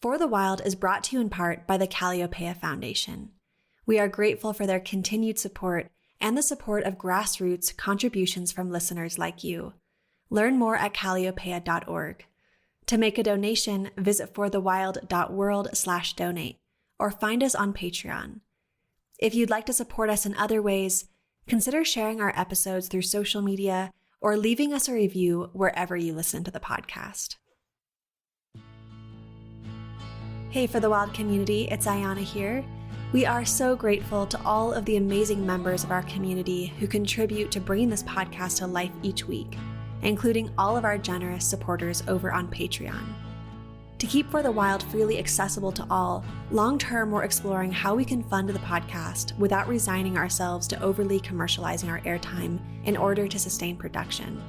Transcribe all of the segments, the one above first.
For the Wild is brought to you in part by the Calliopeia Foundation. We are grateful for their continued support and the support of grassroots contributions from listeners like you. Learn more at calliopeia.org. To make a donation, visit forthewild.world/donate or find us on Patreon. If you'd like to support us in other ways, consider sharing our episodes through social media or leaving us a review wherever you listen to the podcast. Hey, For the Wild community, it's Ayana here. We are so grateful to all of the amazing members of our community who contribute to bringing this podcast to life each week, including all of our generous supporters over on Patreon. To keep For the Wild freely accessible to all, long-term we're exploring how we can fund the podcast without resigning ourselves to overly commercializing our airtime in order to sustain production.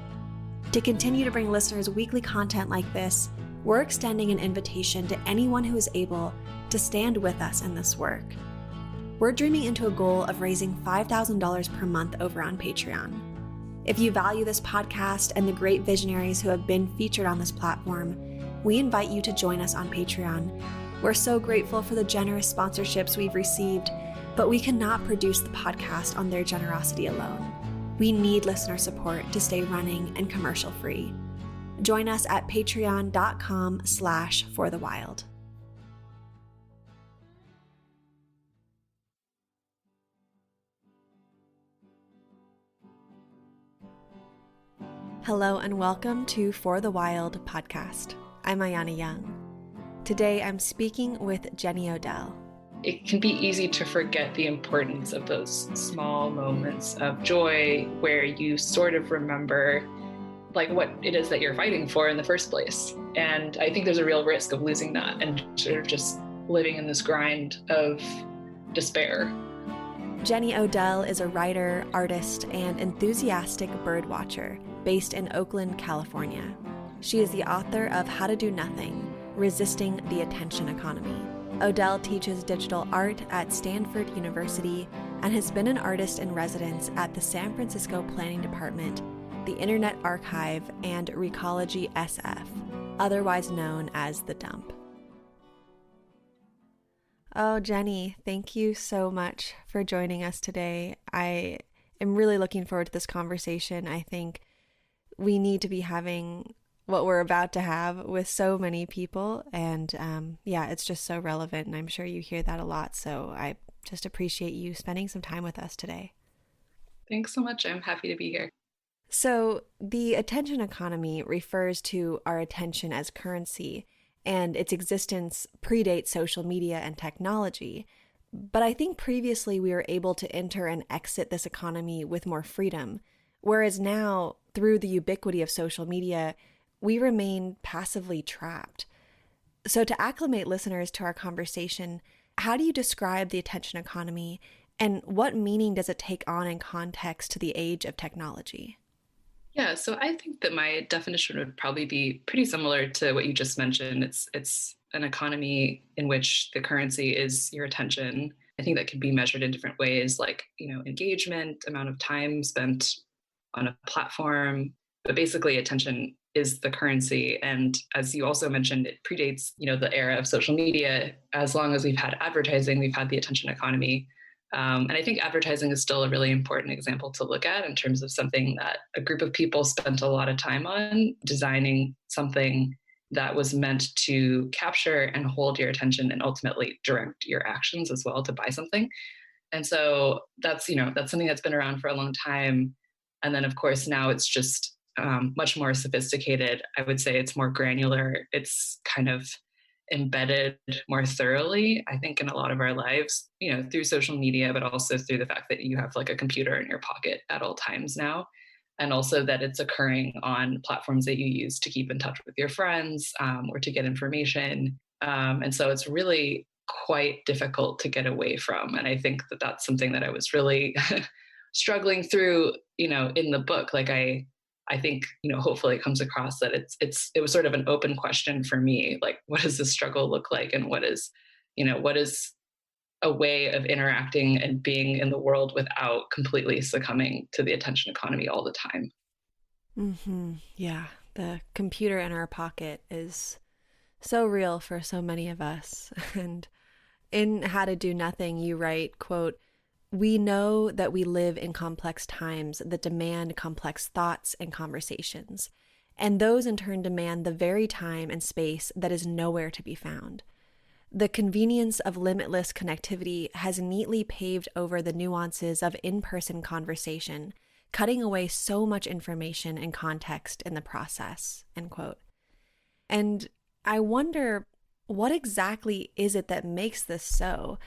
To continue to bring listeners weekly content like this, we're extending an invitation to anyone who is able to stand with us in this work. We're dreaming into a goal of raising $5,000 per month over on Patreon. If you value this podcast and the great visionaries who have been featured on this platform, we invite you to join us on Patreon. We're so grateful for the generous sponsorships we've received, but we cannot produce the podcast on their generosity alone. We need listener support to stay running and commercial free. Join us at patreon.com/forthewild. Hello and welcome to For the Wild podcast. I'm Ayana Young. Today I'm speaking with Jenny Odell. It can be easy to forget the importance of those small moments of joy where you sort of remember like what it is that you're fighting for in the first place. And I think there's a real risk of losing that and sort of just living in this grind of despair. Jenny Odell is a writer, artist, and enthusiastic birdwatcher based in Oakland, California. She is the author of How to Do Nothing, Resisting the Attention Economy. Odell teaches digital art at Stanford University and has been an artist in residence at the San Francisco Planning Department, the Internet Archive, and Recology SF, otherwise known as The Dump. Oh, Jenny, thank you so much for joining us today. I am really looking forward to this conversation. I think we need to be having what we're about to have with so many people. And it's just so relevant. And I'm sure you hear that a lot. So I just appreciate you spending some time with us today. Thanks so much. I'm happy to be here. So the attention economy refers to our attention as currency, and its existence predates social media and technology. But I think previously we were able to enter and exit this economy with more freedom, whereas now, through the ubiquity of social media, we remain passively trapped. So to acclimate listeners to our conversation, how do you describe the attention economy, and what meaning does it take on in context to the age of technology? Yeah, so I think that my definition would probably be pretty similar to what you just mentioned. It's an economy in which the currency is your attention. I think that can be measured in different ways, like, engagement, amount of time spent on a platform. But basically, attention is the currency. And as you also mentioned, it predates, the era of social media. As long as we've had advertising, we've had the attention economy. And I think advertising is still a really important example to look at in terms of something that a group of people spent a lot of time on, designing something that was meant to capture and hold your attention and ultimately direct your actions as well to buy something. And so that's something that's been around for a long time. And then, of course, now it's just much more sophisticated. I would say it's more granular. It's kind of embedded more thoroughly, I think, in a lot of our lives, through social media, but also through the fact that you have like a computer in your pocket at all times now. And also that it's occurring on platforms that you use to keep in touch with your friends or to get information. And so it's really quite difficult to get away from. And I think that that's something that I was really struggling through, in the book. Like I think, hopefully it comes across that it was sort of an open question for me. Like, what does this struggle look like? And what is a way of interacting and being in the world without completely succumbing to the attention economy all the time? Mm-hmm. Yeah. The computer in our pocket is So real for so many of us. And in How to Do Nothing, you write, quote, "We know that we live in complex times that demand complex thoughts and conversations, and those in turn demand the very time and space that is nowhere to be found. The convenience of limitless connectivity has neatly paved over the nuances of in-person conversation, cutting away so much information and context in the process," end quote. And I wonder, what exactly is it that makes this so?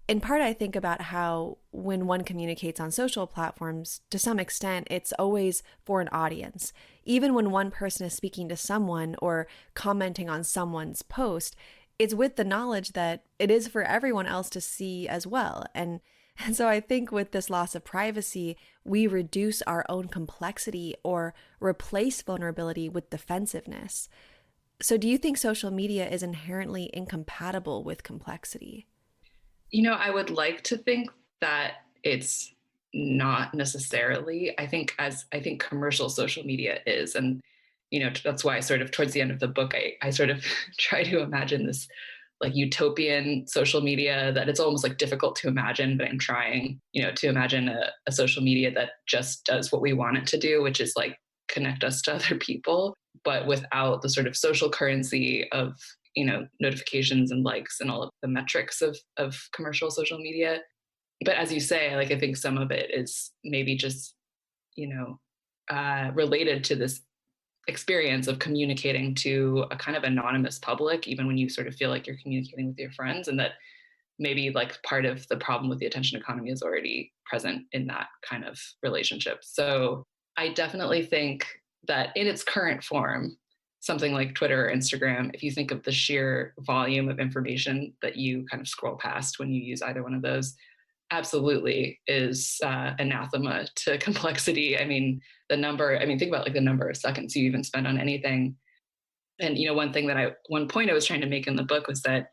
In part, I think about how when one communicates on social platforms, to some extent, it's always for an audience. Even when one person is speaking to someone or commenting on someone's post, it's with the knowledge that it is for everyone else to see as well. And so I think with this loss of privacy, we reduce our own complexity or replace vulnerability with defensiveness. So do you think social media is inherently incompatible with complexity? I would like to think that it's not necessarily. I think commercial social media is. And, that's why sort of towards the end of the book, I sort of try to imagine this like utopian social media that it's almost like difficult to imagine, but I'm trying, to imagine a social media that just does what we want it to do, which is like connect us to other people, but without the sort of social currency of, notifications and likes and all of the metrics of commercial social media. But as you say, like I think some of it is maybe just, related to this experience of communicating to a kind of anonymous public, even when you sort of feel like you're communicating with your friends, and that maybe like part of the problem with the attention economy is already present in that kind of relationship. So I definitely think that in its current form, something like Twitter or Instagram, if you think of the sheer volume of information that you kind of scroll past when you use either one of those, absolutely is anathema to complexity. Think about like the number of seconds you even spend on anything. And, one point I was trying to make in the book was that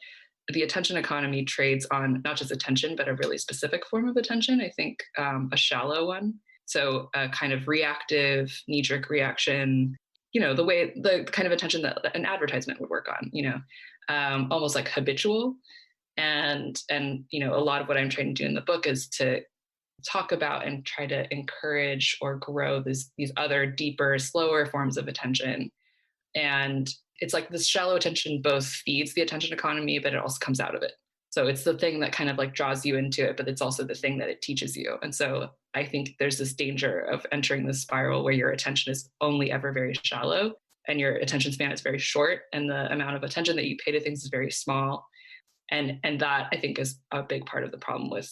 the attention economy trades on not just attention, but a really specific form of attention. I think a shallow one. So a kind of reactive, knee-jerk reaction, the kind of attention that an advertisement would work on, almost like habitual. And a lot of what I'm trying to do in the book is to talk about and try to encourage or grow these other deeper, slower forms of attention. And it's like this shallow attention both feeds the attention economy, but it also comes out of it. So it's the thing that kind of like draws you into it, but it's also the thing that it teaches you. And so I think there's this danger of entering this spiral where your attention is only ever very shallow and your attention span is very short and the amount of attention that you pay to things is very small. And that I think is a big part of the problem with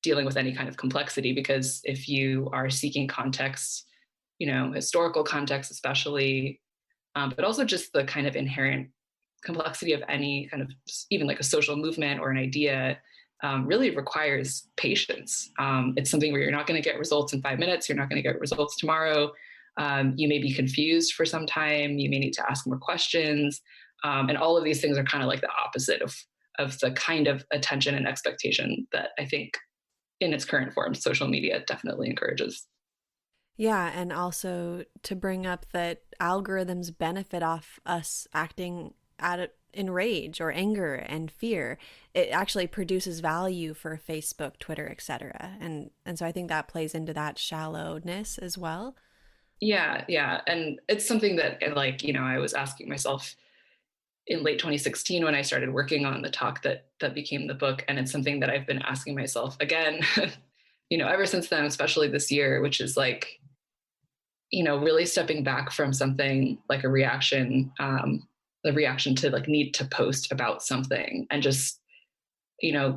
dealing with any kind of complexity, because if you are seeking context, historical context especially, but also just the kind of inherent complexity of any kind of even like a social movement or an idea really requires patience. It's something where you're not going to get results in 5 minutes. You're not going to get results tomorrow. You may be confused for some time. You may need to ask more questions. And all of these things are kind of like the opposite of the kind of attention and expectation that I think in its current form, social media definitely encourages. Yeah, and also to bring up that algorithms benefit off us acting in rage or anger and fear. It actually produces value for Facebook, Twitter, etc. And so I think that plays into that shallowness as well. Yeah. And it's something that I was asking myself in late 2016 when I started working on the talk that became the book. And it's something that I've been asking myself again, ever since then, especially this year, which is like, really stepping back from something like a reaction, the reaction to like need to post about something and just,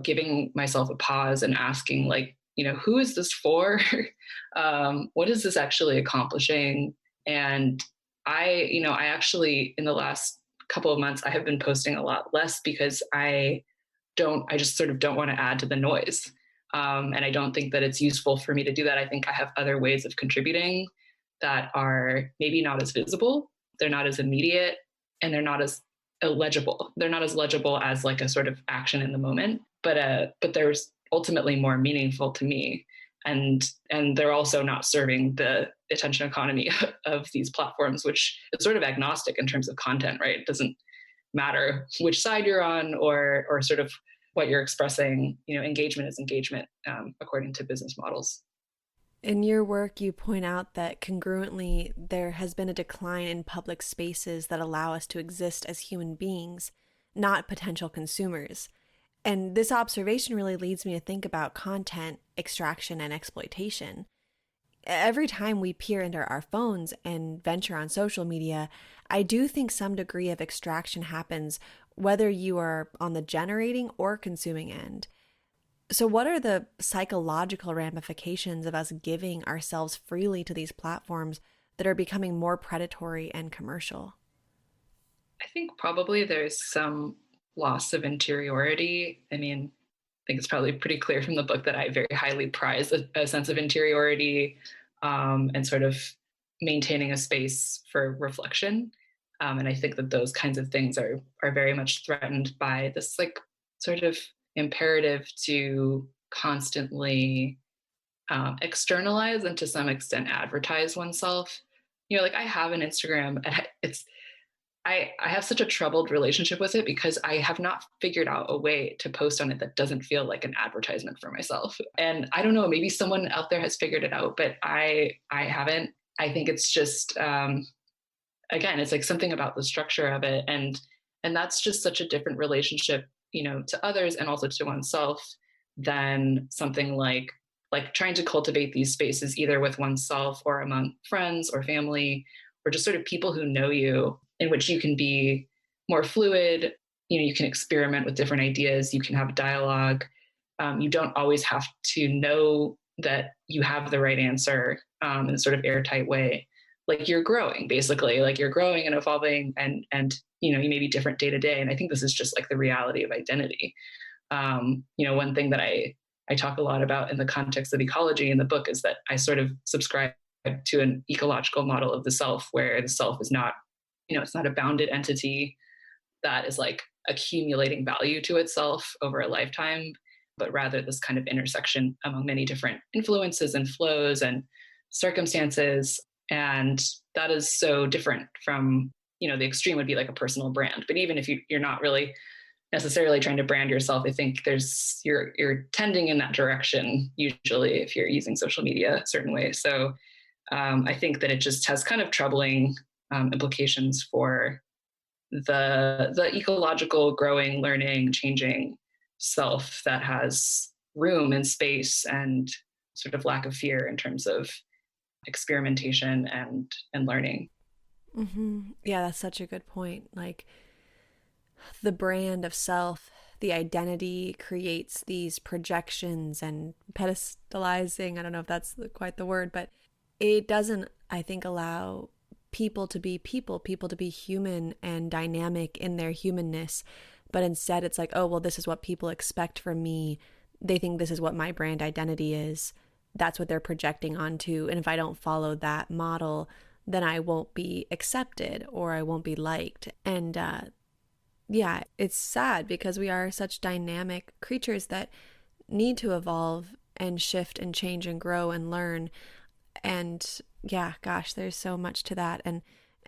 giving myself a pause and asking like, who is this for? What is this actually accomplishing? And I actually, in the last couple of months, I have been posting a lot less because I just sort of don't want to add to the noise. And I don't think that it's useful for me to do that. I think I have other ways of contributing that are maybe not as visible. They're not as immediate and they're not as illegible. They're not as legible as like a sort of action in the moment, but there's ultimately more meaningful to me. And they're also not serving the attention economy of these platforms, which is sort of agnostic in terms of content, right? It doesn't matter which side you're on, or sort of what you're expressing. Engagement is engagement, according to business models. In your work, you point out that congruently, there has been a decline in public spaces that allow us to exist as human beings, not potential consumers. And this observation really leads me to think about content extraction and exploitation. Every time we peer into our phones and venture on social media, I do think some degree of extraction happens, whether you are on the generating or consuming end. So, what are the psychological ramifications of us giving ourselves freely to these platforms that are becoming more predatory and commercial? I think probably there's some loss of interiority. I mean, I think it's probably pretty clear from the book that I very highly prize a sense of interiority, and sort of maintaining a space for reflection. And I think that those kinds of things are very much threatened by this like sort of imperative to constantly externalize and to some extent advertise oneself. Like I have an Instagram, and I have such a troubled relationship with it because I have not figured out a way to post on it that doesn't feel like an advertisement for myself. And I don't know, maybe someone out there has figured it out, but I haven't. I think it's just again, it's like something about the structure of it, and that's just such a different relationship, to others and also to oneself, than something like trying to cultivate these spaces either with oneself or among friends or family, or just sort of people who know you, in which you can be more fluid. You can experiment with different ideas, you can have a dialogue. You don't always have to know that you have the right answer, in a sort of airtight way. Like you're growing, basically, like you're growing and evolving, and you may be different day to day. And I think this is just like the reality of identity. One thing that I talk a lot about in the context of ecology in the book is that I sort of subscribe to an ecological model of the self, where the self is not, it's not a bounded entity that is like accumulating value to itself over a lifetime, but rather this kind of intersection among many different influences and flows and circumstances. And that is so different from, the extreme would be like a personal brand. But even if you're not really necessarily trying to brand yourself, I think you're tending in that direction usually if you're using social media a certain way. So I think that it just has kind of troubling implications for the ecological, growing, learning, changing self that has room and space and sort of lack of fear in terms of experimentation and learning. Mm-hmm. Yeah, that's such a good point. Like the brand of self, the identity creates these projections and pedestalizing. I don't know if that's quite the word, but it doesn't, I think, allow people to be people to be human and dynamic in their humanness. But instead, it's like, oh, well, this is what people expect from me. They think this is what my brand identity is. That's what they're projecting onto. And if I don't follow that model, then I won't be accepted or I won't be liked. And yeah, it's sad because we are such dynamic creatures that need to evolve and shift and change and grow and learn. And yeah, gosh, there's so much to that. And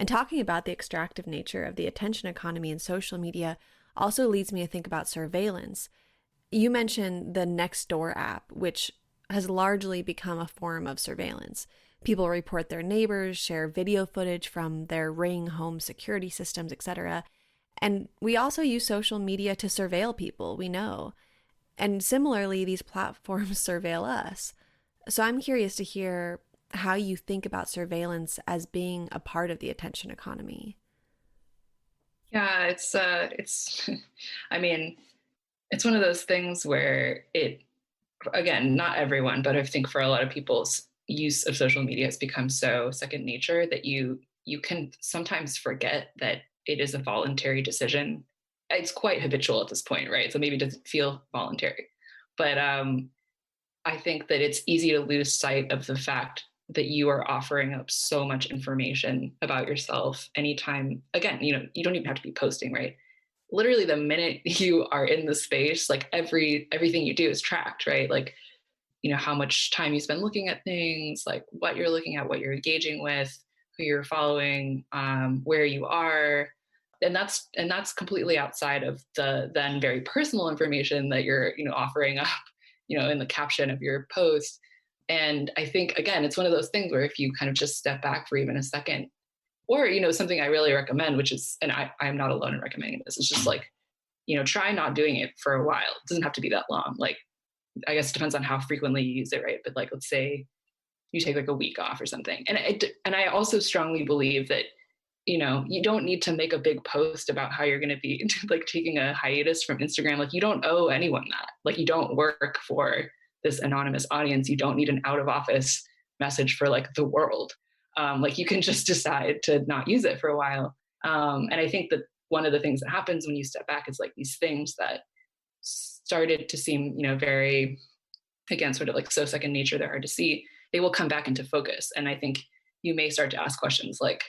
talking about the extractive nature of the attention economy and social media also leads me to think about surveillance. You mentioned the Nextdoor app, which has largely become a form of surveillance. People report their neighbors, share video footage from their Ring home security systems, etc. And we also use social media to surveil people we know. And similarly, these platforms surveil us. So I'm curious to hear how you think about surveillance as being a part of the attention economy. Yeah, I mean, it's one of those things where again, not everyone, but I think for a lot of people's use of social media has become so second nature that you can sometimes forget that it is a voluntary decision. It's quite habitual at this point, right? So maybe it doesn't feel voluntary, but I think that it's easy to lose sight of the fact that you are offering up so much information about yourself anytime. Again, you don't even have to be posting, right? Literally the minute you are in the space, like everything you do is tracked, right? Like, how much time you spend looking at things, like what you're looking at, what you're engaging with, who you're following, where you are. and that's completely outside of the then very personal information that you're, offering up, in the caption of your post. And I think, again, it's one of those things where if you kind of just step back for even a second, or, something I really recommend, which is, and I'm not alone in recommending this, it's just like, try not doing it for a while. It doesn't have to be that long. Like, I guess it depends on how frequently you use it, right? But like, let's say you take like a week off or something. And I also strongly believe that, you don't need to make a big post about how you're going to be like taking a hiatus from Instagram. Like, you don't owe anyone that. Like, you don't work for this anonymous audience. You don't need an out of office message for like the world. Like, you can just decide to not use it for a while. And I think that one of the things that happens when you step back is like these things that started to seem, very, again, sort of like so second nature, they're hard to see, they will come back into focus. And I think you may start to ask questions like,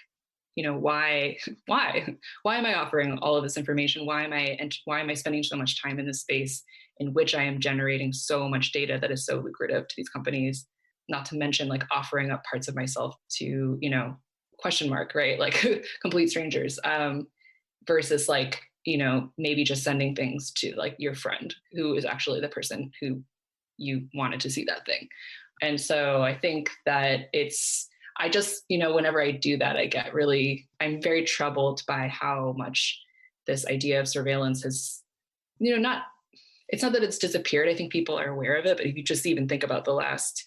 why am I offering all of this information? Why am I spending so much time in this space in which I am generating so much data that is so lucrative to these companies? Not to mention like offering up parts of myself to, question mark, right? Like complete strangers, versus like, maybe just sending things to like your friend who is actually the person who you wanted to see that thing. And so I think that I just, whenever I do that, I'm very troubled by how much this idea of surveillance has, it's not that it's disappeared. I think people are aware of it, but if you just even think about the last,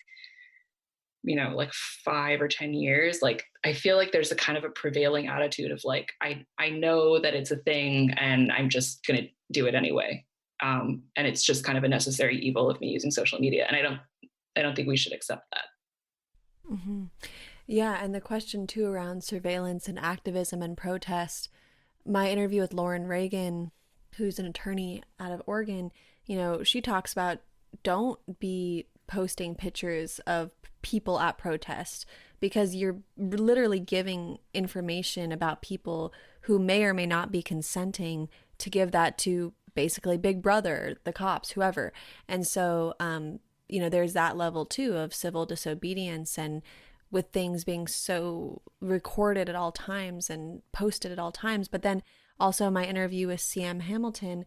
like 5 or 10 years, like, I feel like there's a kind of a prevailing attitude of like, I know that it's a thing and I'm just going to do it anyway. And it's just kind of a necessary evil of me using social media. And I don't think we should accept that. Mm-hmm. Yeah. And the question too around surveillance and activism and protest, my interview with Lauren Reagan, who's an attorney out of Oregon, she talks about don't be posting pictures of people at protest because you're literally giving information about people who may or may not be consenting to give that to basically Big Brother, the cops, whoever. And so, there's that level too of civil disobedience, and with things being so recorded at all times and posted at all times. But then also my interview with CM Hamilton,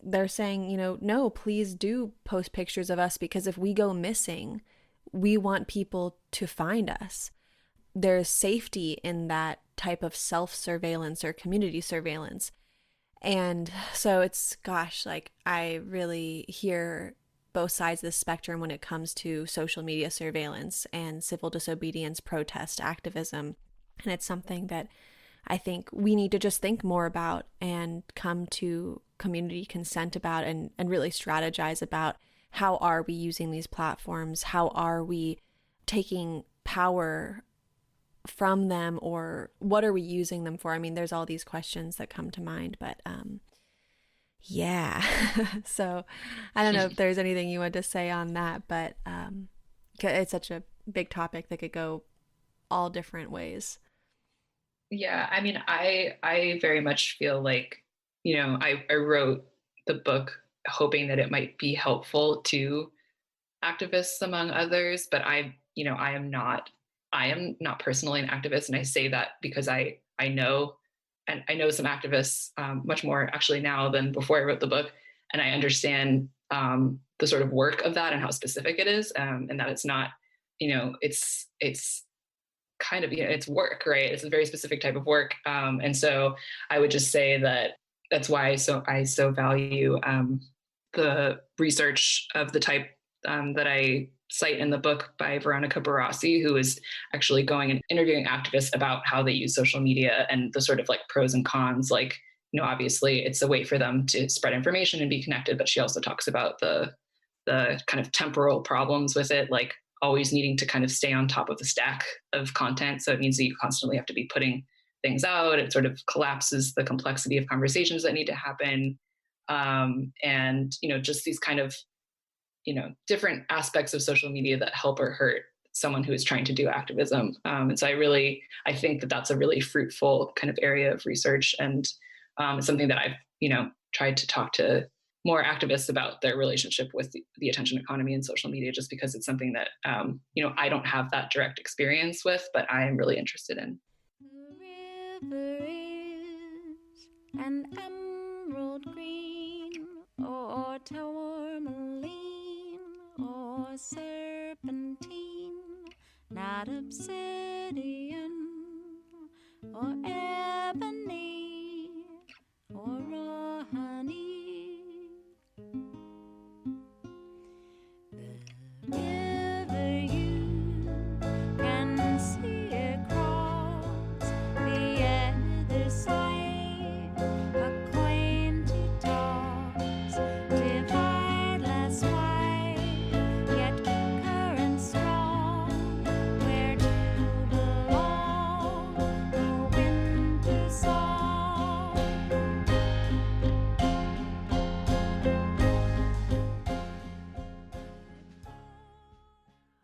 they're saying, no, please do post pictures of us, because if we go missing, we want people to find us. There's safety in that type of self-surveillance or community surveillance. And so it's, gosh, like, I really hear both sides of the spectrum when it comes to social media surveillance and civil disobedience, protest, activism. And it's something that I think we need to just think more about and come to community consent about, and really strategize about how are we using these platforms? How are we taking power from them, or what are we using them for? I mean, there's all these questions that come to mind, but yeah. So I don't know if there's anything you want to say on that, but it's such a big topic that could go all different ways. Yeah, I mean, I very much feel like, I wrote the book hoping that it might be helpful to activists among others, but I am not personally an activist. And I say that because I know, and I know some activists much more actually now than before I wrote the book. And I understand the sort of work of that and how specific it is, and that it's not, it's kind of, it's work, right? It's a very specific type of work. And so I would just say that that's why I so value the research of the type that I cite in the book by Veronica Barassi, who is actually going and interviewing activists about how they use social media and the sort of like pros and cons. Like, obviously it's a way for them to spread information and be connected, but she also talks about the kind of temporal problems with it, like always needing to kind of stay on top of the stack of content. So it means that you constantly have to be putting things out. It sort of collapses the complexity of conversations that need to happen. And, just these kind of, different aspects of social media that help or hurt someone who is trying to do activism. And so I think that that's a really fruitful kind of area of research, and something that I've, tried to talk to more activists about their relationship with the attention economy and social media, just because it's something that, I don't have that direct experience with, but I am really interested in. The river is and emerald green, or tourmaline, or serpentine, not obsidian, or ebony, or raw honey. The river you can see across the other side, acquainted talks divide last wide, yet current strong, where to belong, the winter song.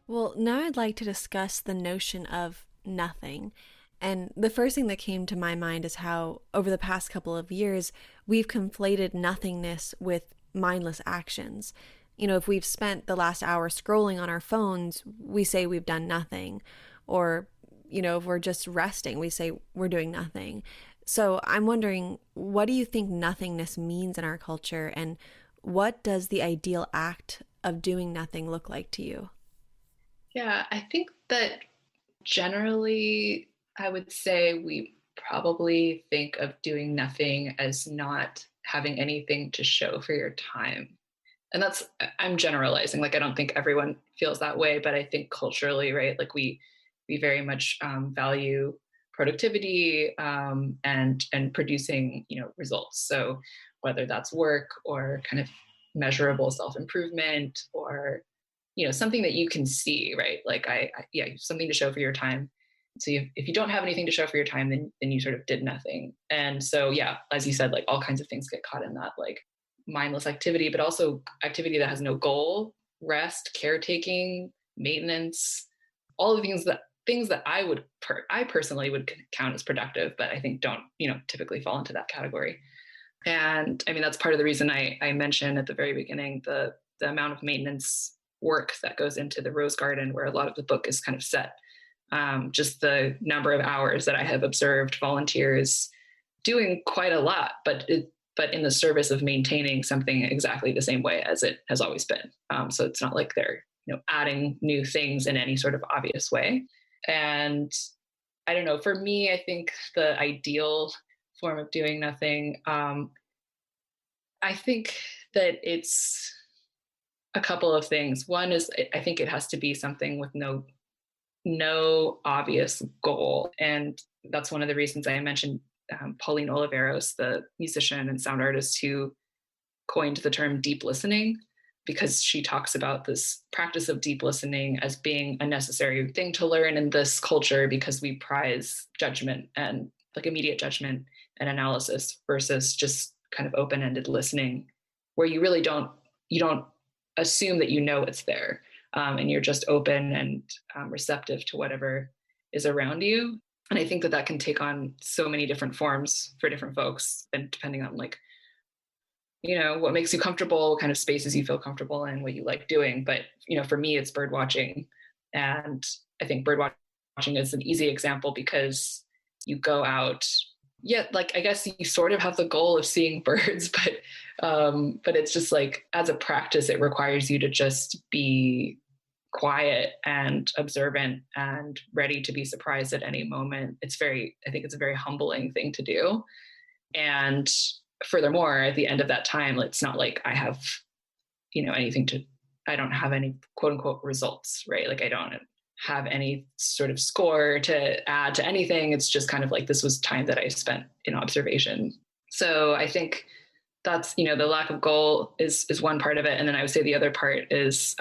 Well, now I'd like to discuss the notion of nothing. And the first thing that came to my mind is how, over the past couple of years, we've conflated nothingness with mindless actions. You know, if we've spent the last hour scrolling on our phones, we say we've done nothing. Or, you know, if we're just resting, we say we're doing nothing. So I'm wondering, what do you think nothingness means in our culture? And what does the ideal act of doing nothing look like to you? Yeah, I think that generally, I would say we probably think of doing nothing as not having anything to show for your time. And that's, I'm generalizing. Like, I don't think everyone feels that way, but I think culturally, right? Like we very much value productivity and producing, results. So whether that's work or kind of measurable self improvement or something that you can see, right? Like yeah, something to show for your time. So if you don't have anything to show for your time, then you sort of did nothing. And so yeah, as you said, like all kinds of things get caught in that, like mindless activity, but also activity that has no goal, rest, caretaking, maintenance, all the things that I personally would count as productive, but I think don't typically fall into that category. And I mean, that's part of the reason I mentioned at the very beginning the amount of maintenance work that goes into the Rose Garden, where a lot of the book is kind of set. Just the number of hours that I have observed volunteers doing quite a lot, but in the service of maintaining something exactly the same way as it has always been. So it's not like they're adding new things in any sort of obvious way. And I don't know, for me, I think the ideal form of doing nothing, I think that it's a couple of things. One is I think it has to be something with no obvious goal. And that's one of the reasons I mentioned Pauline Oliveros, the musician and sound artist who coined the term deep listening, because she talks about this practice of deep listening as being a necessary thing to learn in this culture, because we prize judgment and like immediate judgment and analysis versus just kind of open-ended listening, where you really you don't assume that it's there, and you're just open and receptive to whatever is around you. And I think that can take on so many different forms for different folks, and depending on like what makes you comfortable, what kind of spaces you feel comfortable in, what you like doing. But for me, it's bird watching, and I think bird watching is an easy example because you go out. Yeah, like I guess you sort of have the goal of seeing birds, but it's just like as a practice, it requires you to just be quiet and observant and ready to be surprised at any moment. I think it's a very humbling thing to do. And furthermore, at the end of that time, it's not like I have, I don't have any quote unquote results, right? Like I don't have any sort of score to add to anything. It's just kind of like, this was time that I spent in observation. So I think that's, the lack of goal is one part of it. And then I would say the other part is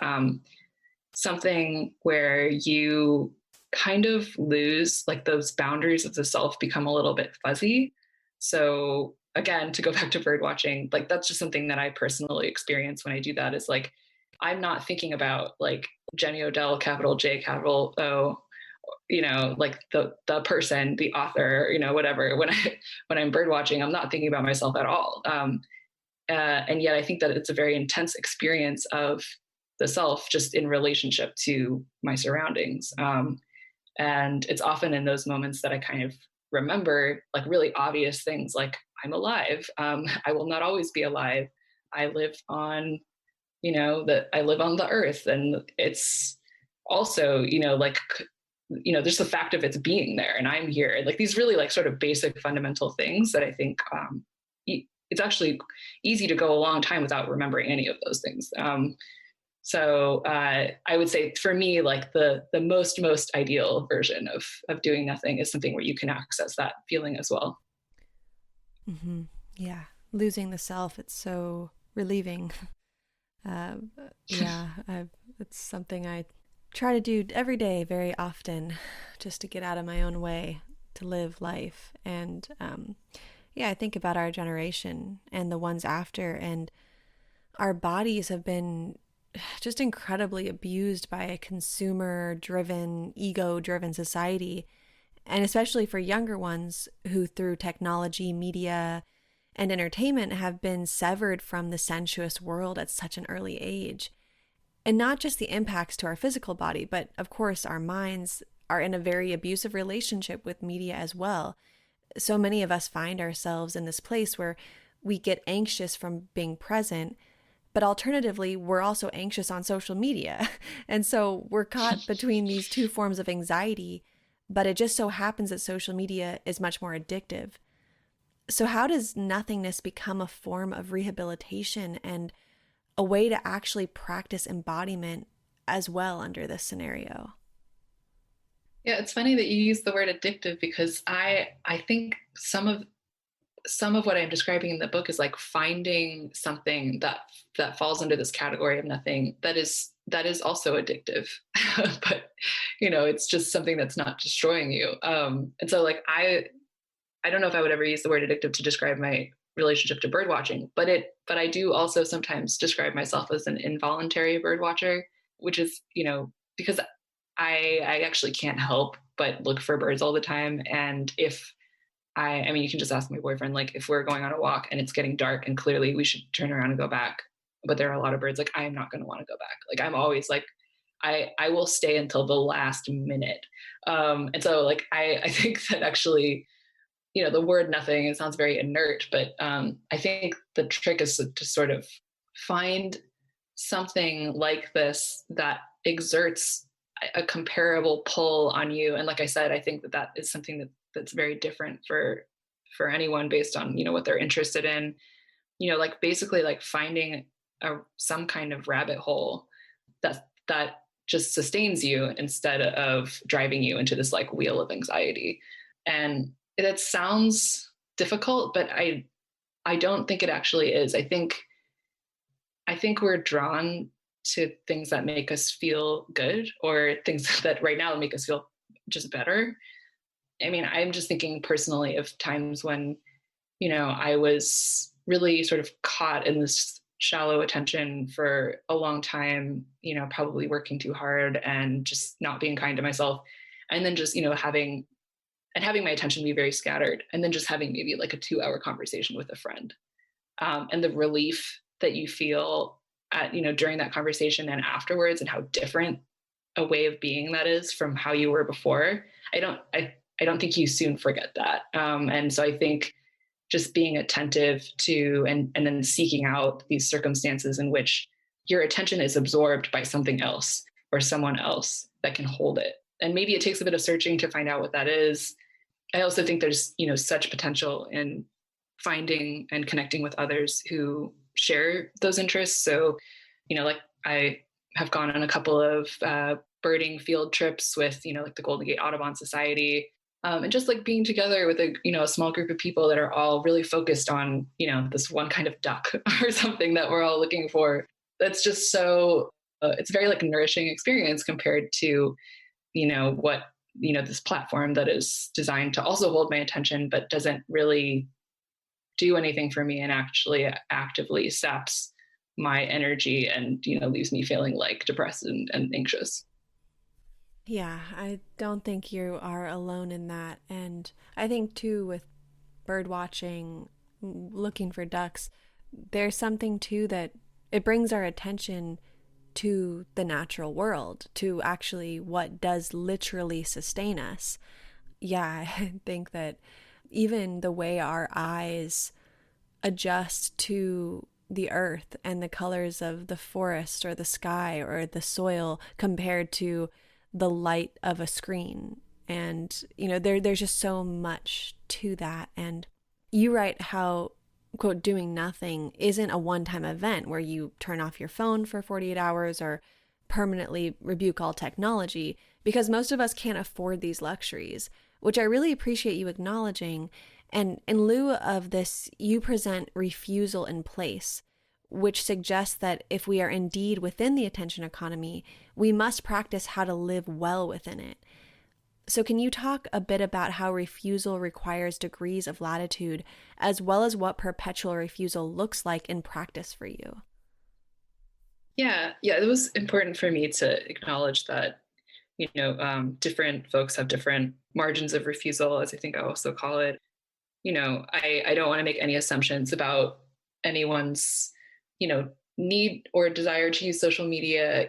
something where you kind of lose, like those boundaries of the self become a little bit fuzzy. So again, to go back to bird watching, like that's just something that I personally experience when I do that, is like, I'm not thinking about like Jenny Odell, capital J, capital O, like the person, the author, whatever. When I'm bird watching, I'm not thinking about myself at all. And yet I think that it's a very intense experience of the self just in relationship to my surroundings. And it's often in those moments that I kind of remember like really obvious things like I'm alive. I will not always be alive. I live on, that I live on the earth. And it's also, like, there's the fact of its being there and I'm here. Like these really like sort of basic fundamental things that I think it's actually easy to go a long time without remembering any of those things. So I would say for me, like the most ideal version of doing nothing is something where you can access that feeling as well. Mm-hmm. Yeah. Losing the self. It's so relieving. It's something I try to do every day, very often, just to get out of my own way to live life. And I think about our generation and the ones after, and our bodies have been just incredibly abused by a consumer-driven, ego-driven society, and especially for younger ones who, through technology, media, and entertainment, have been severed from the sensuous world at such an early age. And not just the impacts to our physical body, but of course our minds are in a very abusive relationship with media as well. So many of us find ourselves in this place where we get anxious from being present, but alternatively, we're also anxious on social media. And so we're caught between these two forms of anxiety, but it just so happens that social media is much more addictive. So how does nothingness become a form of rehabilitation and a way to actually practice embodiment as well under this scenario? Yeah, it's funny that you use the word addictive because I think some of what I'm describing in the book is like finding something that falls under this category of nothing that is also addictive, but it's just something that's not destroying you. And so like I don't know if I would ever use the word addictive to describe my relationship to bird watching, but I do also sometimes describe myself as an involuntary bird watcher, which is, because I actually can't help but look for birds all the time. And if I mean, you can just ask my boyfriend, like if we're going on a walk and it's getting dark and clearly we should turn around and go back, but there are a lot of birds, like I am not going to want to go back. Like I'm always like, I will stay until the last minute. And so like, I think that actually, the word nothing, it sounds very inert, but I think the trick is to sort of find something like this that exerts a comparable pull on you. And like I said, I think that is something that's very different for anyone based on, what they're interested in, like basically like finding some kind of rabbit hole that just sustains you instead of driving you into this like wheel of anxiety. And it sounds difficult, but I don't think it actually is. I think we're drawn to things that make us feel good, or things that right now make us feel just better. I mean, I'm just thinking personally of times when, I was really sort of caught in this shallow attention for a long time, probably working too hard and just not being kind to myself. And then just, having my attention be very scattered, and then just having maybe like a 2-hour conversation with a friend. And the relief that you feel at, during that conversation and afterwards, and how different a way of being that is from how you were before. I don't think you soon forget that. And so I think just being attentive to, and then seeking out these circumstances in which your attention is absorbed by something else or someone else that can hold it. And maybe it takes a bit of searching to find out what that is. I also think there's, such potential in finding and connecting with others who share those interests. So, like I have gone on a couple of birding field trips with, like the Golden Gate Audubon Society, and just like being together with a small group of people that are all really focused on, this one kind of duck or something that we're all looking for. That's just so, it's a very like nourishing experience compared to, what, this platform that is designed to also hold my attention, but doesn't really do anything for me and actually actively saps my energy and, leaves me feeling like depressed and anxious. Yeah, I don't think you are alone in that. And I think too, with bird watching, looking for ducks, there's something too that it brings our attention to the natural world, to actually what does literally sustain us. Yeah, I think that even the way our eyes adjust to the earth and the colors of the forest or the sky or the soil compared to the light of a screen. And, there's just so much to that. And you write how, quote, doing nothing isn't a one-time event where you turn off your phone for 48 hours or permanently rebuke all technology, because most of us can't afford these luxuries, which I really appreciate you acknowledging. And in lieu of this, you present refusal in place, which suggests that if we are indeed within the attention economy, we must practice how to live well within it. So can you talk a bit about how refusal requires degrees of latitude, as well as what perpetual refusal looks like in practice for you? Yeah, it was important for me to acknowledge that, different folks have different margins of refusal, as I think I also call it. I don't want to make any assumptions about anyone's, need or desire to use social media.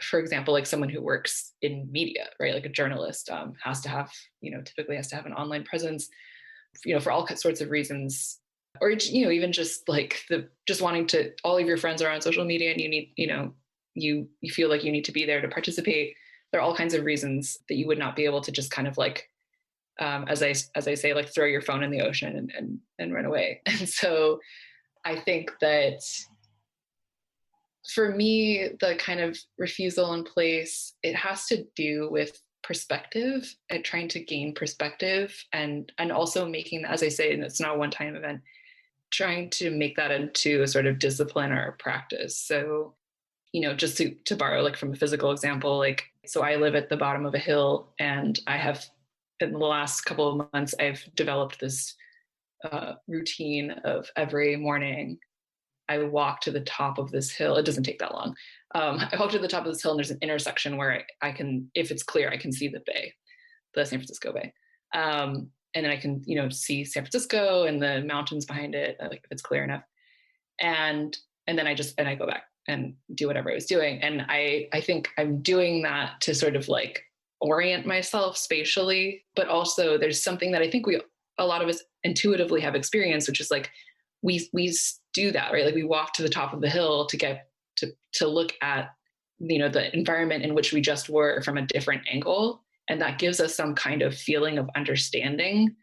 For example, like someone who works in media, right? Like a journalist has to have, typically has to have an online presence, for all sorts of reasons. Or, even just like just wanting to, all of your friends are on social media and you need, you feel like you need to be there to participate. There are all kinds of reasons that you would not be able to just kind of like, as I say, like throw your phone in the ocean and run away. And so I think that for me, the kind of refusal in place, it has to do with perspective and trying to gain perspective and also making, as I say, and it's not a one-time event, trying to make that into a sort of discipline or a practice. So, just to borrow like from a physical example, like, so I live at the bottom of a hill and I have, in the last couple of months, I've developed this routine of every morning I walk to the top of this hill. It doesn't take that long. I walk to the top of this hill and there's an intersection where I can, if it's clear, I can see the bay, the San Francisco Bay. And then I can, see San Francisco and the mountains behind it, like if it's clear enough. And then I go back and do whatever I was doing. And I think I'm doing that to sort of like orient myself spatially, but also there's something that I think a lot of us intuitively have experienced, which is like, we do that, right? Like we walk to the top of the hill to get to look at, the environment in which we just were from a different angle. And that gives us some kind of feeling of understanding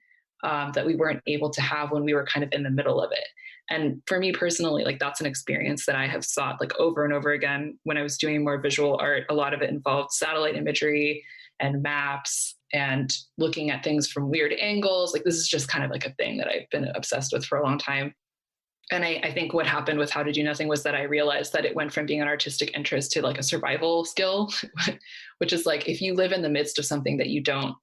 that we weren't able to have when we were kind of in the middle of it. And for me personally, like that's an experience that I have sought like over and over again. When I was doing more visual art, a lot of it involved satellite imagery and maps and looking at things from weird angles. Like this is just kind of like a thing that I've been obsessed with for a long time. And I think what happened with How to Do Nothing was that I realized that it went from being an artistic interest to like a survival skill, which is like, if you live in the midst of something that you don't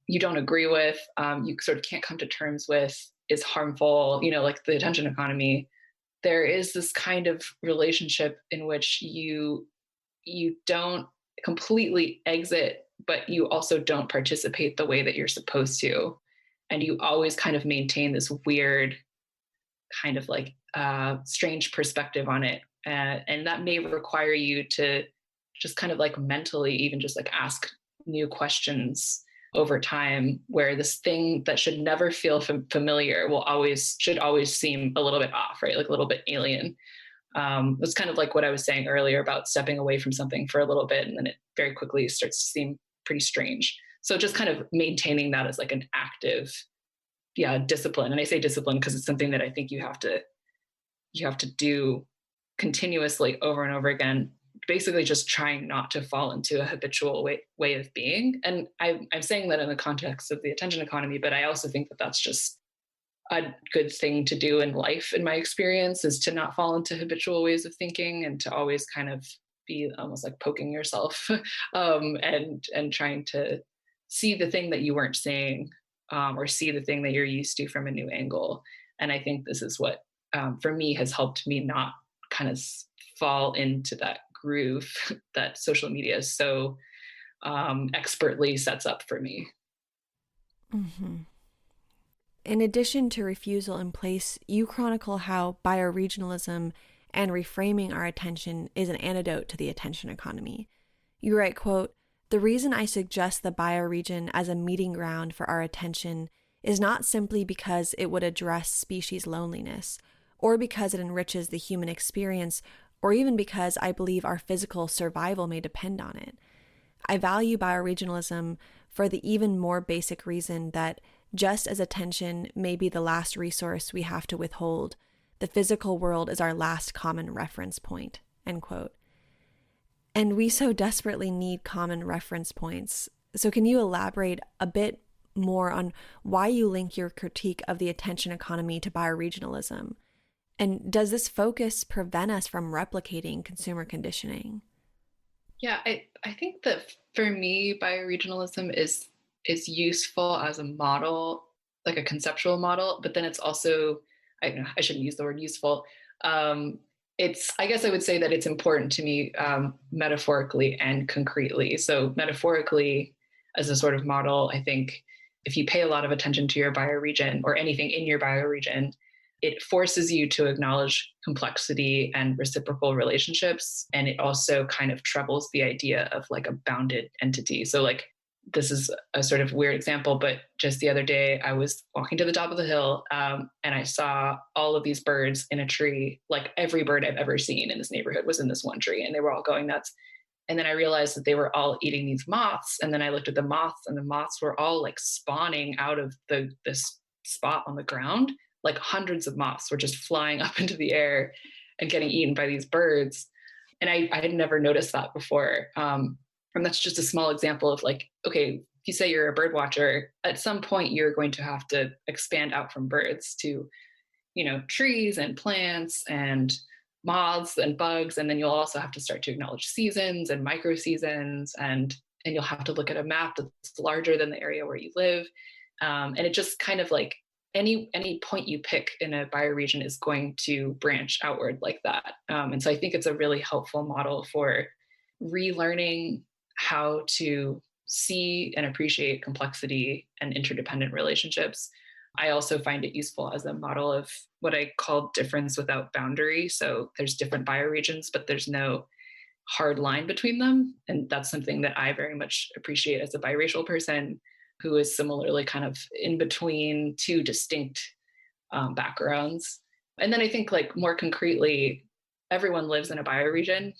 agree with, you sort of can't come to terms with, is harmful, like the attention economy, there is this kind of relationship in which you don't completely exit, but you also don't participate the way that you're supposed to. And you always kind of maintain this weird kind of like strange perspective on it. And that may require you to just kind of like mentally even just like ask new questions over time, where this thing that should never feel familiar should always seem a little bit off, right? Like a little bit alien. It's kind of like what I was saying earlier about stepping away from something for a little bit and then it very quickly starts to seem pretty strange. So just kind of maintaining that as like an active discipline. And I say discipline because it's something that I think you have to do continuously over and over again, basically just trying not to fall into a habitual way of being. And I'm saying that in the context of the attention economy, but I also think that that's just a good thing to do in life, in my experience, is to not fall into habitual ways of thinking and to always kind of be almost like poking yourself and trying to see the thing that you weren't seeing, or see the thing that you're used to from a new angle. And I think this is what, for me, has helped me not kind of fall into that groove that social media so expertly sets up for me. Mm-hmm. In addition to refusal in place, you chronicle how bioregionalism and reframing our attention is an antidote to the attention economy. You write, quote, The reason I suggest the bioregion as a meeting ground for our attention is not simply because it would address species loneliness, or because it enriches the human experience, or even because I believe our physical survival may depend on it. I value bioregionalism for the even more basic reason that just as attention may be the last resource we have to withhold, the physical world is our last common reference point, end quote. And we so desperately need common reference points. So can you elaborate a bit more on why you link your critique of the attention economy to bioregionalism? And does this focus prevent us from replicating consumer conditioning? Yeah, I think that for me, bioregionalism is useful as a model, like a conceptual model, but then it's also, I don't know, I shouldn't use the word useful. I guess I would say that it's important to me metaphorically and concretely. So metaphorically, as a sort of model, I think if you pay a lot of attention to your bioregion or anything in your bioregion, it forces you to acknowledge complexity and reciprocal relationships. And it also kind of trebles the idea of like a bounded entity. So like, this is a sort of weird example, but just the other day I was walking to the top of the hill and I saw all of these birds in a tree. Like every bird I've ever seen in this neighborhood was in this one tree, and they were all going nuts. And then I realized that they were all eating these moths. And then I looked at the moths, and the moths were all like spawning out of this spot on the ground. Like hundreds of moths were just flying up into the air and getting eaten by these birds. And I had never noticed that before. And that's just a small example of like, okay, if you say you're a bird watcher, at some point you're going to have to expand out from birds to, trees and plants and moths and bugs. And then you'll also have to start to acknowledge seasons and micro seasons. And you'll have to look at a map that's larger than the area where you live. And it just kind of like any point you pick in a bioregion is going to branch outward like that. And so I think it's a really helpful model for relearning how to see and appreciate complexity and interdependent relationships. I also find it useful as a model of what I call difference without boundary. So there's different bioregions, but there's no hard line between them. And that's something that I very much appreciate as a biracial person who is similarly kind of in between two distinct backgrounds. And then I think like more concretely, everyone lives in a bioregion.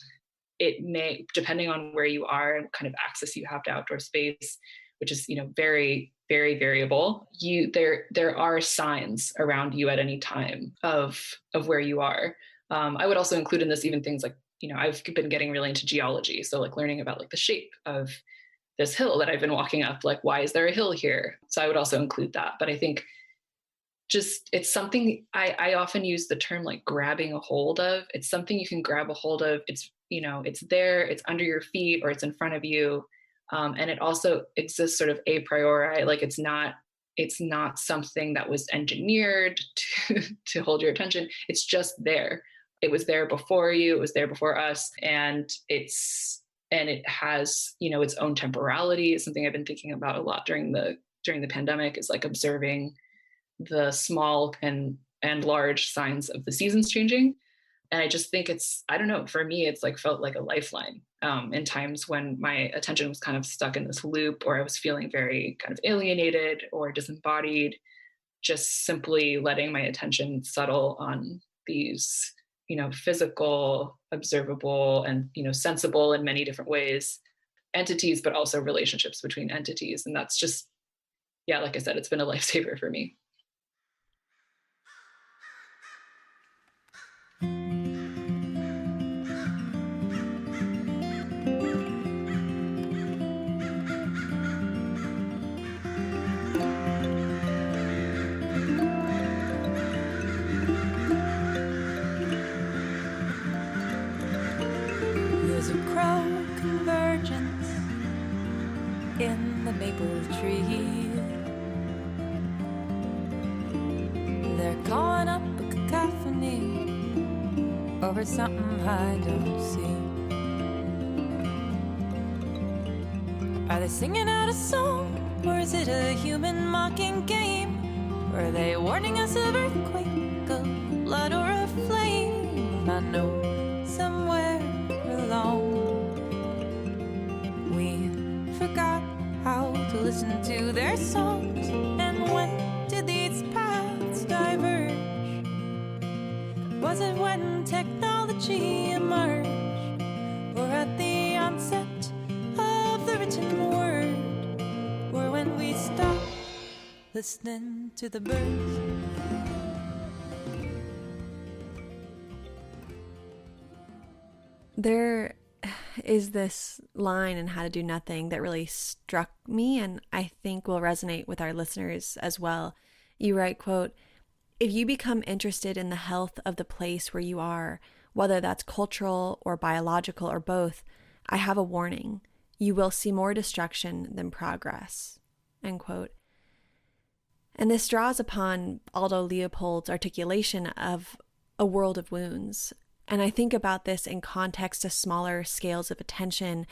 It may, depending on where you are and kind of access you have to outdoor space, which is, very, very variable, there are signs around you at any time of where you are. I would also include in this even things like, I've been getting really into geology. So like learning about like the shape of this hill that I've been walking up, like, why is there a hill here? So I would also include that. But I think just, it's something I often use the term like grabbing a hold of. It's something you can grab a hold of. It's, it's there, it's under your feet, or it's in front of you. And it also exists sort of a priori, like it's not something that was engineered to hold your attention. It's just there. It was there before you, it was there before us. And it has, its own temporality. It's something I've been thinking about a lot during the pandemic, is like observing the small and large signs of the seasons changing. And I just think I don't know, for me, it's like felt like a lifeline in times when my attention was kind of stuck in this loop, or I was feeling very kind of alienated or disembodied. Just simply letting my attention settle on these, physical, observable, and, sensible in many different ways entities, but also relationships between entities. And that's just, yeah, like I said, it's been a lifesaver for me. There's a crow convergence in the maple tree. They're calling up a cacophony over something I don't see. Are they singing out a song, or is it a human mocking game? Or are they warning us of earthquake, of blood, or a flame? I know somewhere along we listen to their songs. And when did these paths diverge? Was it when technology emerged, or at the onset of the written word, or when we stopped listening to the birds? There is this line in How to Do Nothing that really struck me, and I think will resonate with our listeners as well. You write, quote, "If you become interested in the health of the place where you are, whether that's cultural or biological or both, I have a warning. You will see more destruction than progress." End quote. And this draws upon Aldo Leopold's articulation of a world of wounds. And I think about this in context to smaller scales of attention.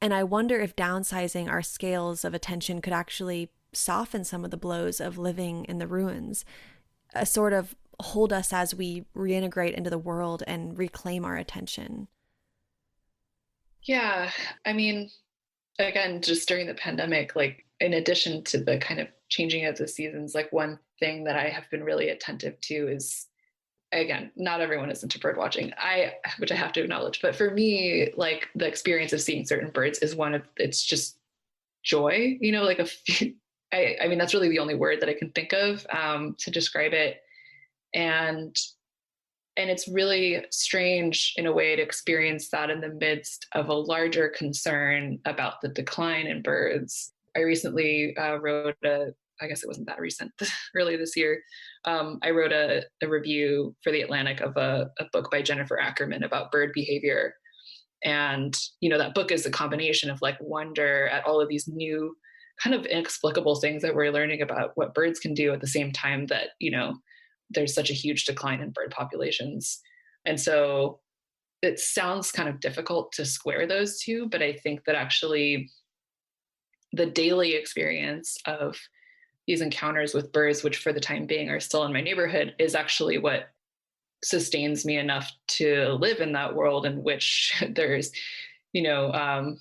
And I wonder if downsizing our scales of attention could actually soften some of the blows of living in the ruins, sort of hold us as we reintegrate into the world and reclaim our attention. Yeah. I mean, again, just during the pandemic, like in addition to the kind of changing of the seasons, like one thing that I have been really attentive to is, again, not everyone is into bird watching, which I have to acknowledge, but for me, like the experience of seeing certain birds is it's just joy, like I mean, that's really the only word that I can think of to describe it. And it's really strange in a way to experience that in the midst of a larger concern about the decline in birds. I recently wrote I guess it wasn't that recent, early this year, I wrote a review for The Atlantic of a book by Jennifer Ackerman about bird behavior. And, that book is a combination of like wonder at all of these new kind of inexplicable things that we're learning about what birds can do at the same time that, there's such a huge decline in bird populations. And so it sounds kind of difficult to square those two, but I think that actually the daily experience of these encounters with birds, which for the time being are still in my neighborhood, is actually what sustains me enough to live in that world in which there's, in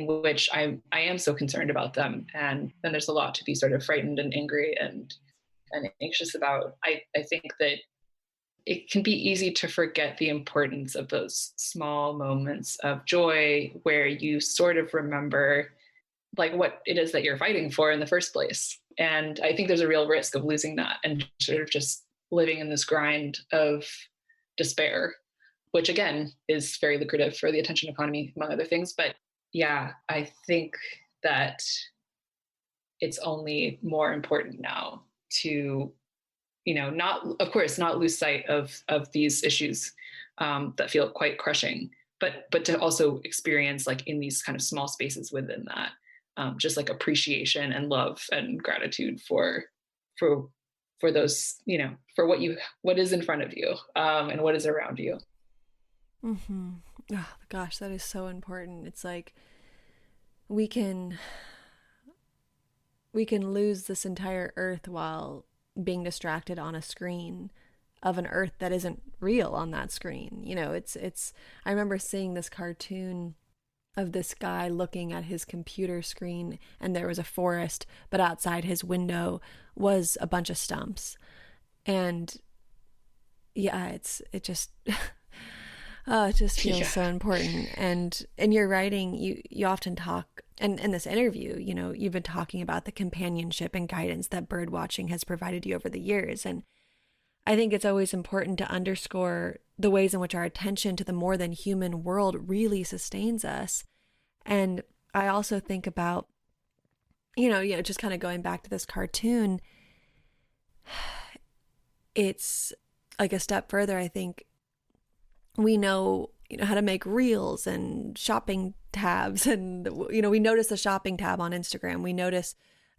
which I am so concerned about them. And then there's a lot to be sort of frightened and angry and anxious about. I think that it can be easy to forget the importance of those small moments of joy where you sort of remember like what it is that you're fighting for in the first place. And I think there's a real risk of losing that and sort of just living in this grind of despair, which again is very lucrative for the attention economy, among other things. But yeah, I think that it's only more important now to, not lose sight of these issues that feel quite crushing, but to also experience like in these kind of small spaces within that, just like appreciation and love and gratitude for those, for what is in front of you and what is around you. Mm-hmm. Oh, gosh, that is so important. It's like we can lose this entire earth while being distracted on a screen of an earth that isn't real on that screen. I remember seeing this cartoon of this guy looking at his computer screen and there was a forest, but outside his window was a bunch of stumps. And yeah, it just it just feels so important. And in your writing, you often talk, and in this interview, you've been talking about the companionship and guidance that bird watching has provided you over the years. And I think it's always important to underscore the ways in which our attention to the more than human world really sustains us. And I also think about, just kind of going back to this cartoon, it's like a step further. I think we know, how to make reels and shopping tabs, and, we notice the shopping tab on Instagram. We notice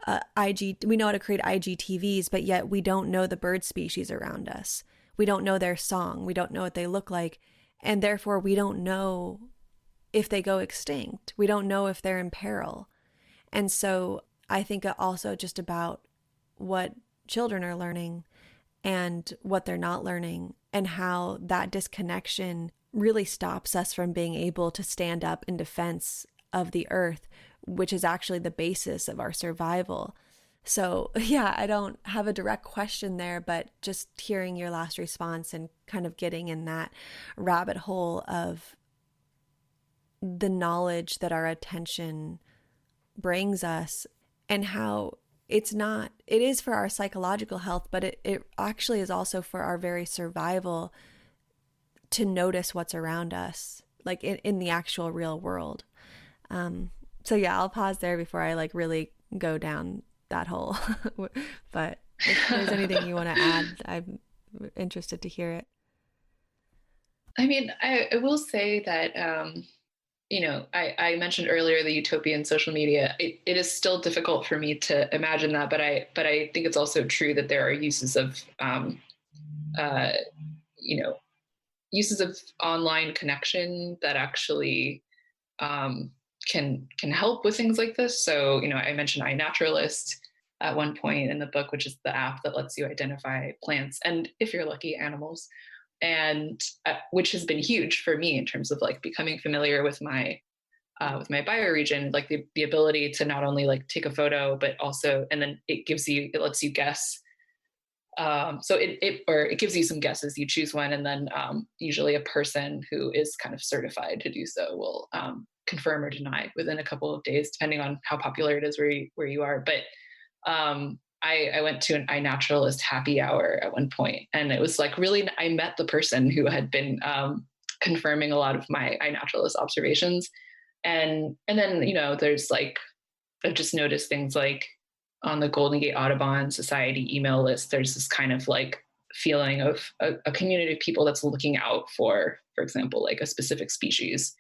we know how to create IGTVs, but yet we don't know the bird species around us. We don't know their song. We don't know what they look like. And therefore we don't know if they go extinct. We don't know if they're in peril. And so I think also just about what children are learning and what they're not learning, and how that disconnection really stops us from being able to stand up in defense of the earth, which is actually the basis of our survival. So, yeah, I don't have a direct question there, but just hearing your last response and kind of getting in that rabbit hole of the knowledge that our attention brings us, and how it is for our psychological health, but it actually is also for our very survival to notice what's around us, like in the actual real world. So yeah, I'll pause there before I like really go down that hole. But if there's anything you want to add, I'm interested to hear it. I mean, I will say that, I mentioned earlier the utopian social media. It is still difficult for me to imagine that, but I think it's also true that there are uses of, uh, you know, uses of online connection that actually can help with things like this. So, I mentioned iNaturalist at one point in the book, which is the app that lets you identify plants and, if you're lucky, animals, and which has been huge for me in terms of like becoming familiar with my bioregion, like the ability to not only like take a photo, but also, and then it lets you guess. So it gives you some guesses. You choose one, and then usually a person who is kind of certified to do so will confirm or deny within a couple of days, depending on how popular it is where you are. But I went to an iNaturalist happy hour at one point, and it was like really, I met the person who had been confirming a lot of my iNaturalist observations, and then there's like, I've just noticed things like on the Golden Gate Audubon Society email list, there's this kind of like feeling of a community of people that's looking out for example, like a specific species,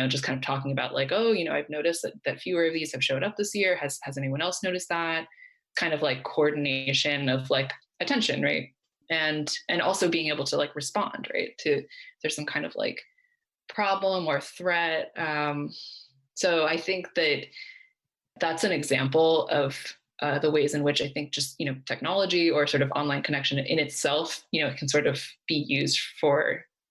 just kind of talking about like, oh, I've noticed that fewer of these have showed up this year. Has anyone else noticed that? Kind of like coordination of like attention, right? And also being able to like respond, right? To there's some kind of like problem or threat. So I think that's an example of the ways in which I think just, technology or sort of online connection in itself, it can sort of be used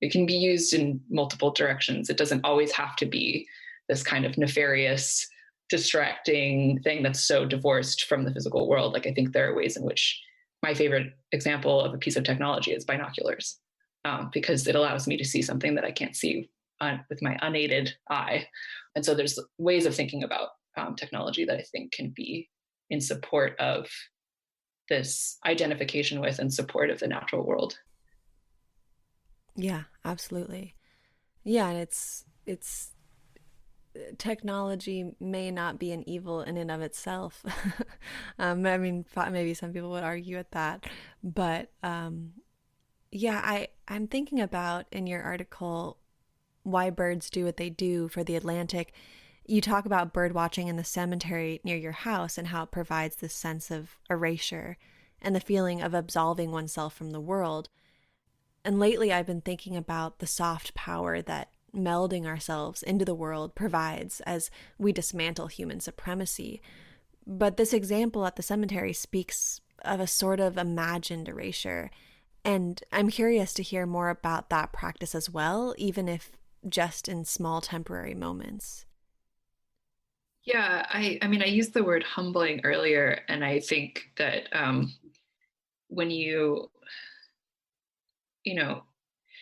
it can be used in multiple directions. It doesn't always have to be this kind of nefarious, distracting thing that's so divorced from the physical world. Like, I think there are ways in which my favorite example of a piece of technology is binoculars, because it allows me to see something that I can't see with my unaided eye. And so there's ways of thinking about technology that I think can be in support of this identification with and support of the natural world. Yeah, absolutely. Yeah, and it's technology may not be an evil in and of itself. I mean, maybe some people would argue at that, but yeah, I'm thinking about in your article why birds do what they do for the Atlantic. You talk about bird watching in the cemetery near your house and how it provides this sense of erasure and the feeling of absolving oneself from the world. And lately I've been thinking about the soft power that melding ourselves into the world provides as we dismantle human supremacy. But this example at the cemetery speaks of a sort of imagined erasure. And I'm curious to hear more about that practice as well, even if just in small temporary moments. Yeah, I mean, I used the word humbling earlier, and I think that when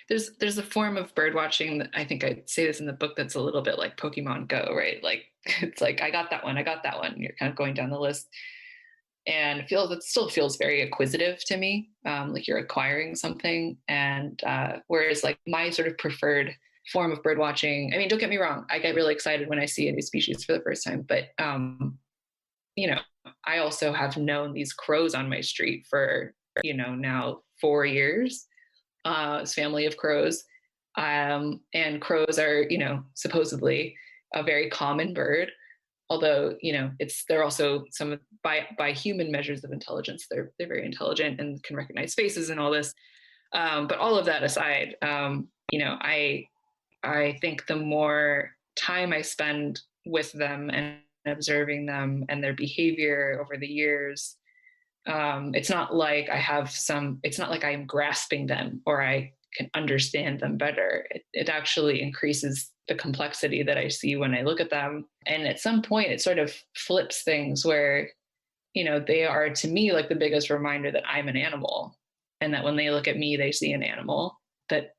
there's a form of bird watching that I think I say this in the book that's a little bit like Pokemon Go, right? Like it's like I got that one, and you're kind of going down the list, and it still feels very acquisitive to me, like you're acquiring something. And whereas like my sort of preferred form of bird watching, I mean, don't get me wrong, I get really excited when I see a new species for the first time, but I also have known these crows on my street for now 4 years. This family of crows, and crows are supposedly a very common bird, although they're also by human measures of intelligence, they're very intelligent and can recognize faces and all this. But all of that aside, I think the more time I spend with them and observing them and their behavior over the years, it's not like I'm grasping them or I can understand them better, it actually increases the complexity that I see when I look at them. And at some point, it sort of flips things where, they are to me like the biggest reminder that I'm an animal, and that when they look at me, they see an animal, that,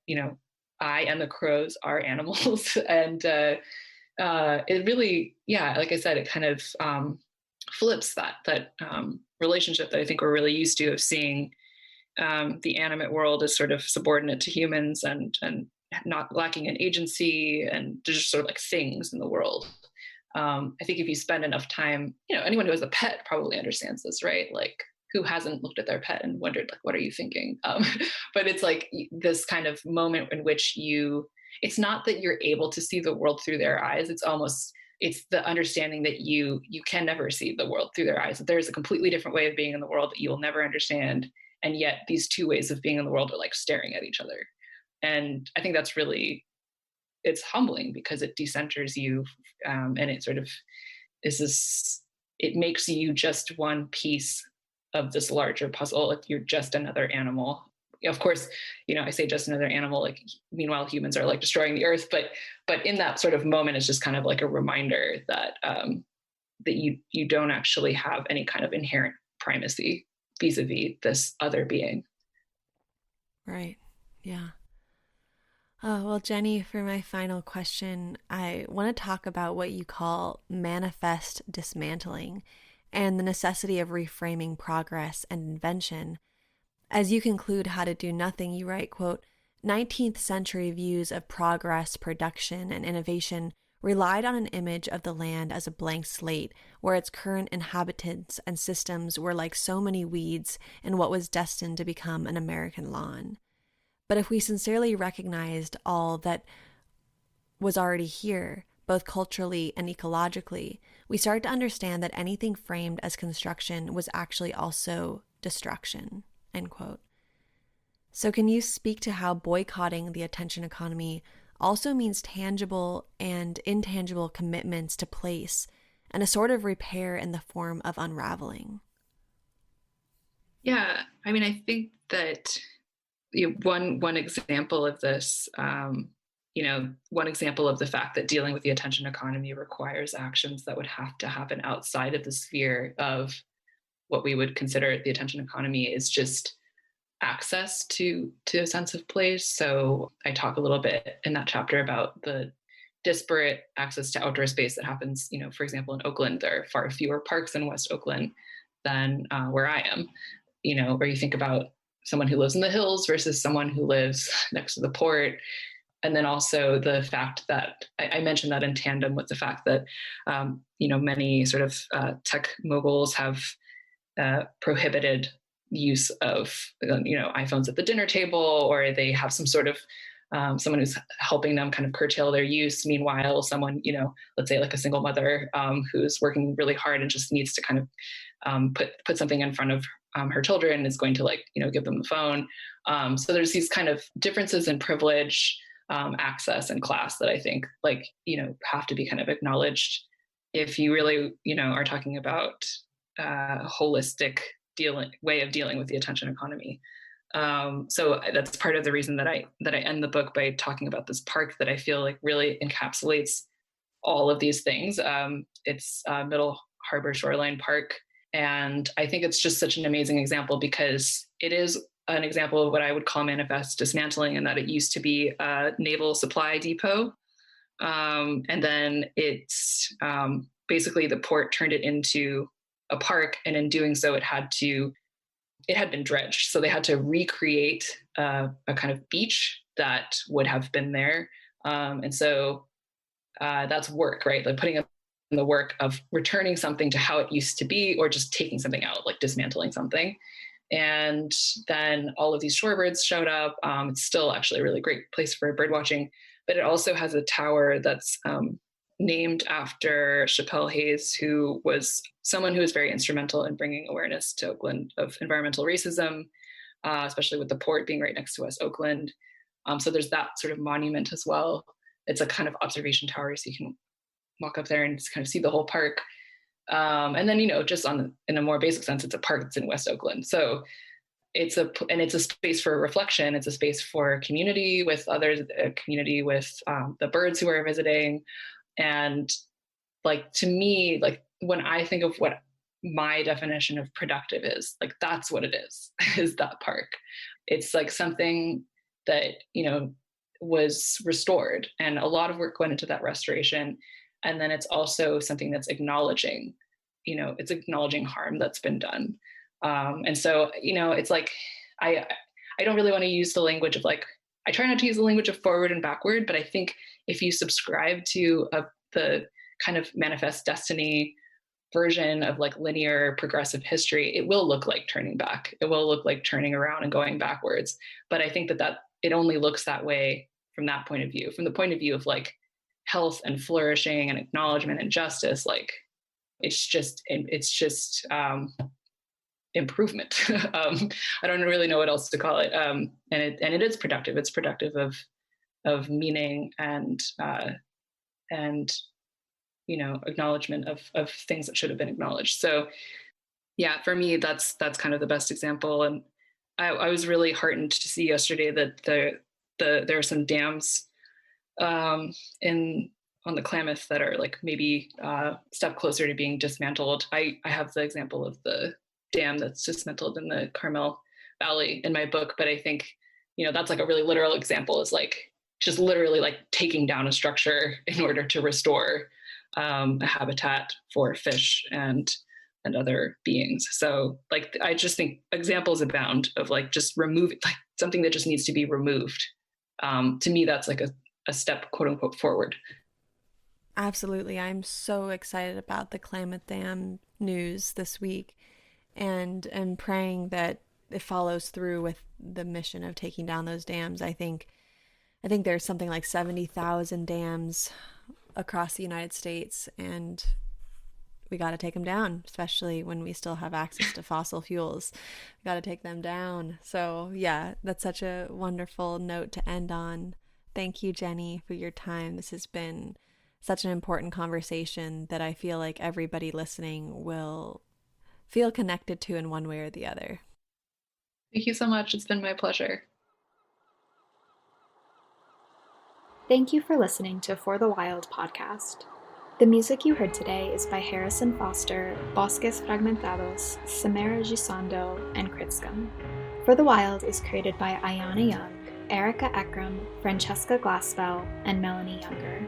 I and the crows are animals. And it really, yeah, like I said, it kind of flips that relationship that I think we're really used to, of seeing the animate world as sort of subordinate to humans, and not lacking in agency, and just sort of like things in the world. I think if you spend enough time, anyone who has a pet probably understands this, right? Like, who hasn't looked at their pet and wondered, like, what are you thinking? But it's like this kind of moment in which it's not that you're able to see the world through their eyes. It's the understanding that you can never see the world through their eyes, that there's a completely different way of being in the world that you will never understand. And yet these two ways of being in the world are like staring at each other. And I think that's really, it's humbling, because it decenters you. And it sort of it makes you just one piece of this larger puzzle. Like, you're just another animal. Of course, I say just another animal, like, meanwhile humans are like destroying the earth, but in that sort of moment, it's just kind of like a reminder that that you don't actually have any kind of inherent primacy vis-a-vis this other being. Right. Yeah. Oh, well, Jenny, for my final question, I want to talk about what you call manifest dismantling and the necessity of reframing progress and invention. As you conclude How to Do Nothing, you write, quote, 19th century views of progress, production, and innovation relied on an image of the land as a blank slate, where its current inhabitants and systems were like so many weeds in what was destined to become an American lawn. But if we sincerely recognized all that was already here, both culturally and ecologically, we start to understand that anything framed as construction was actually also destruction, end quote. So can you speak to how boycotting the attention economy also means tangible and intangible commitments to place, and a sort of repair in the form of unraveling? Yeah, I mean, I think that one example of this, one example of the fact that dealing with the attention economy requires actions that would have to happen outside of the sphere of what we would consider the attention economy, is just access to a sense of place. So I talk a little bit in that chapter about the disparate access to outdoor space that happens, for example, in Oakland. There are far fewer parks in West Oakland than where I am, where you think about someone who lives in the hills versus someone who lives next to the port. And then also the fact that I mentioned that in tandem with the fact that, many sort of tech moguls have prohibited use of, iPhones at the dinner table, or they have some sort of someone who's helping them kind of curtail their use. Meanwhile, someone, let's say like a single mother who's working really hard and just needs to kind of put something in front of her children, is going to give them the phone. So there's these kind of differences in privilege, access, and class that I think have to be kind of acknowledged if you really, are talking about a holistic way of dealing with the attention economy. So that's part of the reason that I end the book by talking about this park that I feel like really encapsulates all of these things. It's Middle Harbor Shoreline Park. And I think it's just such an amazing example, because it is an example of what I would call manifest dismantling, in that it used to be a naval supply depot. And then it's basically the port turned it into a park. And in doing so, it had been dredged. So they had to recreate a kind of beach that would have been there. And so that's work, right? Like putting up the work of returning something to how it used to be, or just taking something out, like dismantling something. And then all of these shorebirds showed up. It's still actually a really great place for bird watching, but it also has a tower that's named after Chappelle Hayes, who was someone who was very instrumental in bringing awareness to Oakland of environmental racism, especially with the port being right next to West Oakland. So there's that sort of monument as well. It's a kind of observation tower, so you can walk up there and just kind of see the whole park. And then, just in a more basic sense, it's a park that's in West Oakland. So it's a space for reflection. It's a space for community with others, a community with the birds who are visiting. And like, to me, like when I think of what my definition of productive is, like, that's what it is that park. It's like something that, was restored, and a lot of work went into that restoration. And then it's also something that's acknowledging, it's acknowledging harm that's been done. And so, it's like, I don't really want to use the language of like, I try not to use the language of forward and backward, but I think if you subscribe to the kind of manifest destiny version of like linear progressive history, it will look like turning back. It will look like turning around and going backwards. But I think that it only looks that way from that point of view, from the point of view of like health and flourishing and acknowledgement and justice. Like, it's just improvement. I don't really know what else to call it. And it is productive. It's productive of meaning and acknowledgement of things that should have been acknowledged. So yeah, for me, that's kind of the best example. And I was really heartened to see yesterday that there are some dams on the Klamath that are like maybe a step closer to being dismantled. I have the example of the dam that's dismantled in the Carmel Valley in my book, but I think, that's like a really literal example, is like just literally like taking down a structure in order to restore a habitat for fish and other beings. So like, I just think examples abound of like just removing like something that just needs to be removed. To me, that's like a step, quote unquote, forward. Absolutely. I'm so excited about the Klamath Dam news this week, and praying that it follows through with the mission of taking down those dams. I think there's something like 70,000 dams across the United States, and we got to take them down, especially when we still have access to fossil fuels. We got to take them down. So yeah, that's such a wonderful note to end on. Thank you, Jenny, for your time. This has been such an important conversation that I feel like everybody listening will feel connected to in one way or the other. Thank you so much. It's been my pleasure. Thank you for listening to For the Wild podcast. The music you heard today is by Harrison Foster, Bosques Fragmentados, Samara Gisando, and Kritscom. For the Wild is created by Ayana Young, Erica Ekram, Francesca Glassfell, and Melanie Younger.